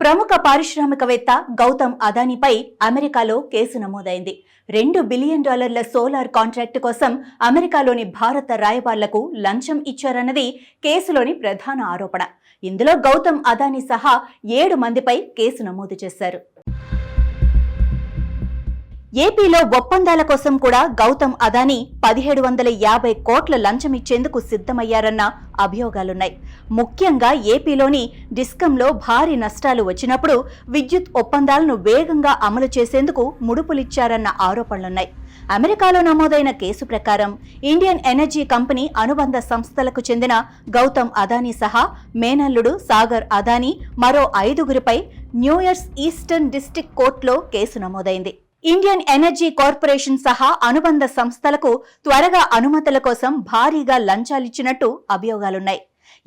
ప్రముఖ పారిశ్రామికవేత్త గౌతమ్ అదానీపై అమెరికాలో కేసు నమోదైంది. $2 బిలియన్ సోలార్ కాంట్రాక్టు కోసం అమెరికాలోని భారత రాయబారులకు లంచం ఇచ్చారన్నది కేసులోని ప్రధాన ఆరోపణ. ఇందులో గౌతమ్ అదానీ సహా 7 మందిపై కేసు నమోదు చేశారు. ఏపీలో ఒప్పందాల కోసం కూడా గౌతమ్ అదానీ 1750 కోట్ల లంచం ఇచ్చేందుకు సిద్ధమయ్యారన్న అభియోగాలున్నాయి. ముఖ్యంగా ఏపీలోని డిస్కంలో భారీ నష్టాలు వచ్చినప్పుడు విద్యుత్ ఒప్పందాలను వేగంగా అమలు చేసేందుకు ముడుపులిచ్చారన్న ఆరోపణలున్నాయి. అమెరికాలో నమోదైన కేసు ప్రకారం ఇండియన్ ఎనర్జీ కంపెనీ అనుబంధ సంస్థలకు చెందిన గౌతమ్ అదానీ సహా మేనల్లుడు సాగర్ అదానీ మరో 5గురిపై న్యూయార్క్ ఈస్టర్న్ డిస్ట్రిక్ట్ కోర్టులో కేసు నమోదైంది. ఇండియన్ ఎనర్జీ కార్పొరేషన్ సహా అనుబంధ సంస్థలకు త్వరగా అనుమతుల కోసం భారీగా లంచాలిచ్చినట్టు అభియోగాలున్నాయి.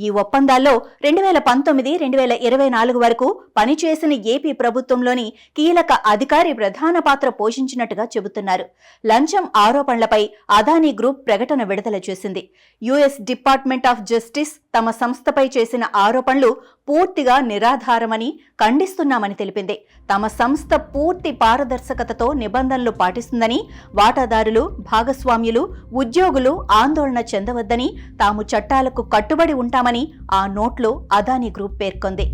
ఈ ఒప్పందాల్లో 2019-2024 వరకు పనిచేసిన ఏపీ ప్రభుత్వంలోని కీలక అధికారి ప్రధాన పాత్ర పోషించినట్టుగా చెబుతున్నారు. లంచం ఆరోపణలపై అదానీ గ్రూప్ ప్రకటన విడుదల చేసింది. యుఎస్ డిపార్ట్మెంట్ ఆఫ్ జస్టిస్ తమ సంస్థపై చేసిన ఆరోపణలు పూర్తిగా నిరాధారమని ఖండిస్తున్నామని తెలిపింది. తమ సంస్థ పూర్తి పారదర్శకతతో నిబంధనలు పాటిస్తుందని, వాటాదారులు, భాగస్వామ్యులు, ఉద్యోగులు ఆందోళన చెందవద్దని, తాము చట్టాలకు కట్టుబడి ఉంటామని ఆ నోట్లో అదానీ గ్రూప్ పేర్కొంది.